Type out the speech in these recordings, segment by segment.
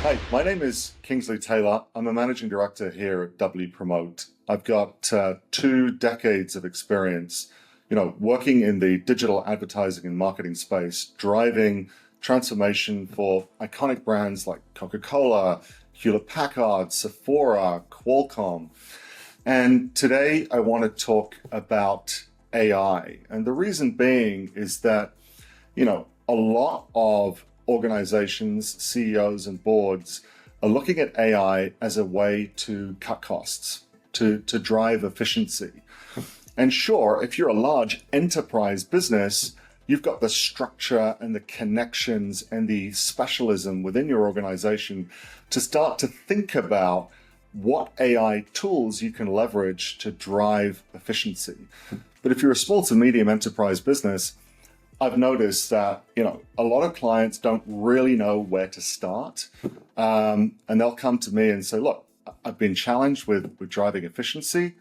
Hi, my name is Kingsley Taylor. I'm a managing director here at Wpromote. I've got 2 decades of experience, working in the digital advertising and marketing space, driving transformation for iconic brands like Coca-Cola, Hewlett-Packard, Sephora, Qualcomm. And today I want to talk about AI. And the reason being is that, a lot of organizations, CEOs, and boards are looking at AI as a way to cut costs, to drive efficiency. And sure, if you're a large enterprise business, you've got the structure and the connections and the specialism within your organization to start to think about what AI tools you can leverage to drive efficiency. But if you're a small to medium enterprise business, I've noticed that, a lot of clients don't really know where to start. And they'll come to me and say, look, I've been challenged with driving efficiency.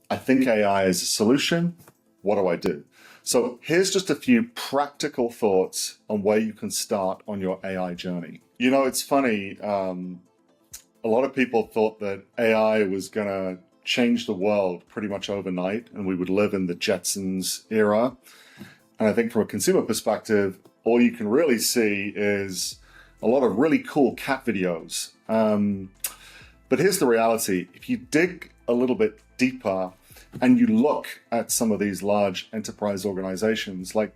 I think AI is a solution. What do I do? So here's just a few practical thoughts on where you can start on your AI journey. It's funny. A lot of people thought that AI was going to change the world pretty much overnight and we would live in the Jetsons era. And I think from a consumer perspective, all you can really see is a lot of really cool cat videos. But here's the reality. If you dig a little bit deeper and you look at some of these large enterprise organizations, like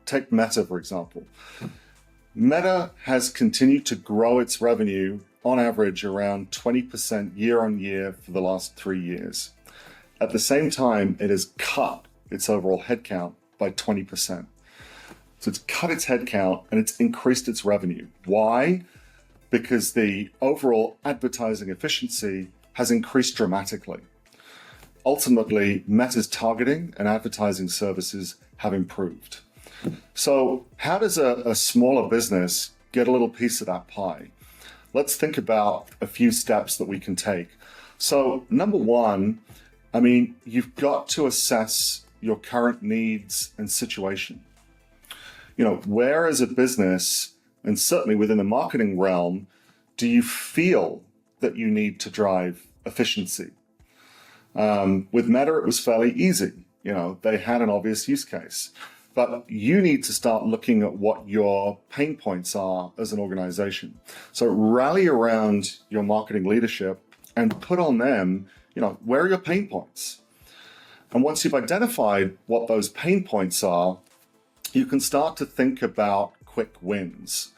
take Meta, for example. Meta has continued to grow its revenue on average around 20% year on year for the last 3 years. At the same time, it has cut its overall headcount by 20%. So it's cut its headcount and it's increased its revenue. Why? Because the overall advertising efficiency has increased dramatically. Ultimately, Meta's targeting and advertising services have improved. So how does a smaller business get a little piece of that pie? Let's think about a few steps that we can take. So number one, you've got to assess your current needs and situation. Where as a business, and certainly within the marketing realm, do you feel that you need to drive efficiency? With Meta, it was fairly easy. They had an obvious use case. But you need to start looking at what your pain points are as an organization. So rally around your marketing leadership and put on them, where are your pain points? And once you've identified what those pain points are, you can start to think about quick wins.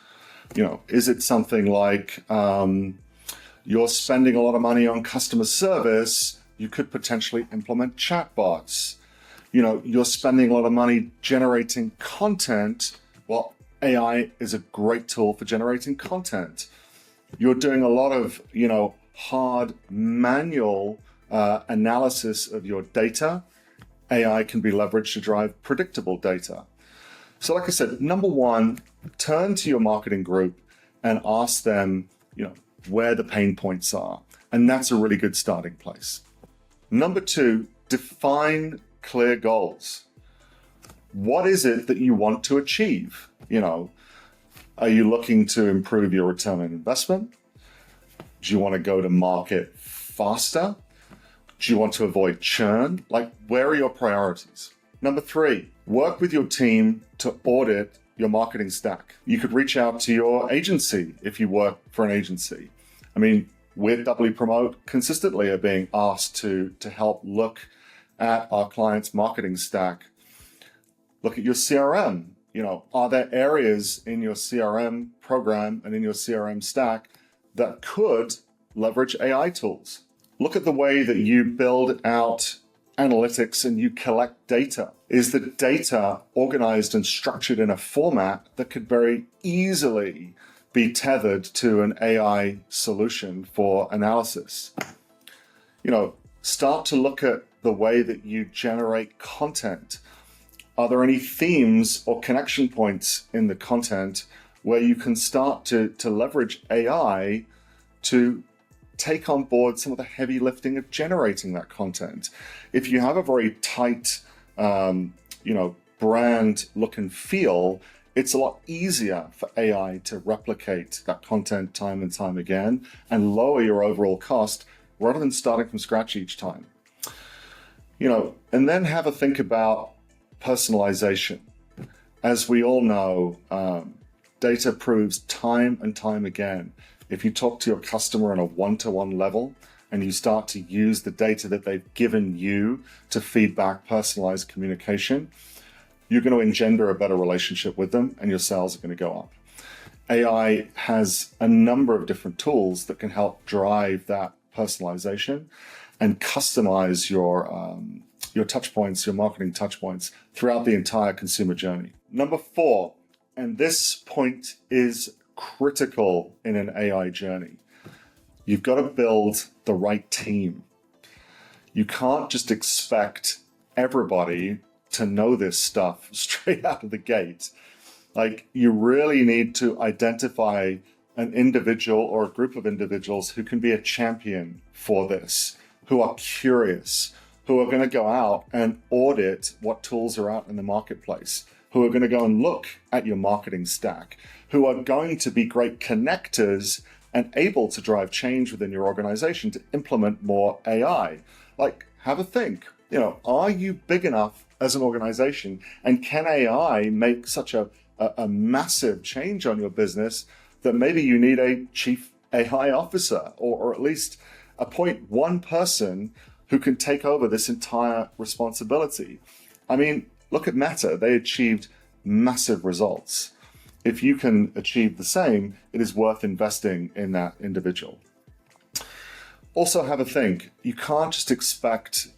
Is it something like you're spending a lot of money on customer service? You could potentially implement chatbots. You're spending a lot of money generating content. Well, AI is a great tool for generating content. You're doing a lot of, hard manual analysis of your data. AI can be leveraged to drive predictable data. So like I said, number one, turn to your marketing group and ask them, where the pain points are. And that's a really good starting place. Number two, define clear goals. What is it that you want to achieve? Are you looking to improve your return on investment? Do you want to go to market faster? Do you want to avoid churn? Where are your priorities? Number three, work with your team to audit your marketing stack. You could reach out to your agency if you work for an agency. We're Wpromote consistently are being asked to help look at our clients' marketing stack. Look at your CRM. Are there areas in your CRM program and in your CRM stack that could leverage AI tools? Look at the way that you build out analytics and you collect data. Is the data organized and structured in a format that could very easily be tethered to an AI solution for analysis? Start to look at the way that you generate content. Are there any themes or connection points in the content where you can start to leverage AI to take on board some of the heavy lifting of generating that content? If you have a very tight, brand look and feel, it's a lot easier for AI to replicate that content time and time again and lower your overall cost rather than starting from scratch each time. And then have a think about personalization. As we all know, data proves time and time again, if you talk to your customer on a one-to-one level and you start to use the data that they've given you to feedback personalized communication, you're going to engender a better relationship with them and your sales are going to go up. AI has a number of different tools that can help drive that personalization and customize your touch points, your marketing touch points throughout the entire consumer journey. Number 4, and this point is critical in an AI journey. You've got to build the right team. You can't just expect everybody to know this stuff straight out of the gate. Like, you really need to identify an individual or a group of individuals who can be a champion for this, who are curious, who are going to go out and audit what tools are out in the marketplace, who are going to go and look at your marketing stack, who are going to be great connectors and able to drive change within your organization to implement more AI. Like, have a think, are you big enough as an organization, and can AI make such a massive change on your business that maybe you need a chief AI officer, or at least appoint one person who can take over this entire responsibility? I mean, look at Meta. They achieved massive results. If you can achieve the same, it is worth investing in that individual. Also have a think. You can't just expect,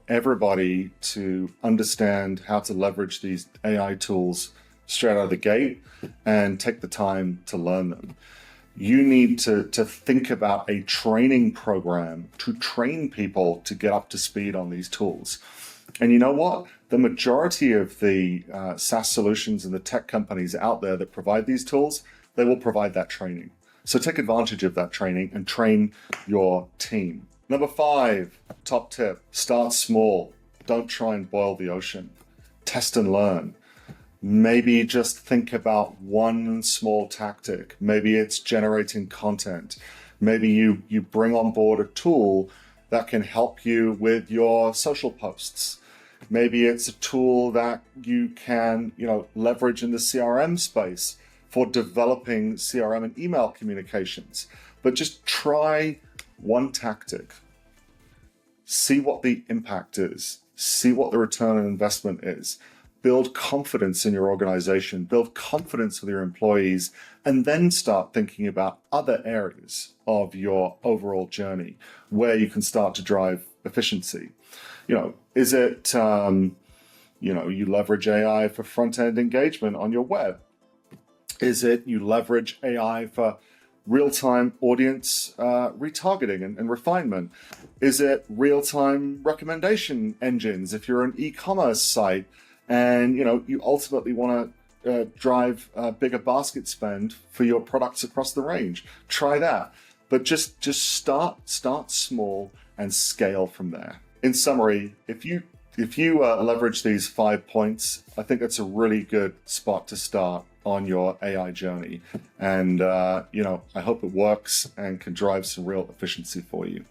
everybody to understand how to leverage these AI tools straight out of the gate and take the time to learn them. You need to think about a training program to train people to get up to speed on these tools. And you know what? The majority of the SaaS solutions and the tech companies out there that provide these tools, they will provide that training. So take advantage of that training and train your team. Number 5, top tip, start small. Don't try and boil the ocean. Test and learn. Maybe just think about one small tactic. Maybe it's generating content. Maybe you bring on board a tool that can help you with your social posts. Maybe it's a tool that you can, leverage in the CRM space for developing CRM and email communications. But just try one tactic. See what the impact is. See what the return on investment is. Build confidence in your organization, build confidence with your employees, and then start thinking about other areas of your overall journey where you can start to drive efficiency. Is it, you leverage AI for front-end engagement on your web? Is it you leverage AI for real-time audience retargeting and refinement? Is it real-time recommendation engines if you're an e-commerce site and you ultimately want to drive a bigger basket spend for your products across the range? Try that. But just start small and scale from there. In summary, if you leverage these 5 points, I think that's a really good spot to start on your AI journey. And, I hope it works and can drive some real efficiency for you.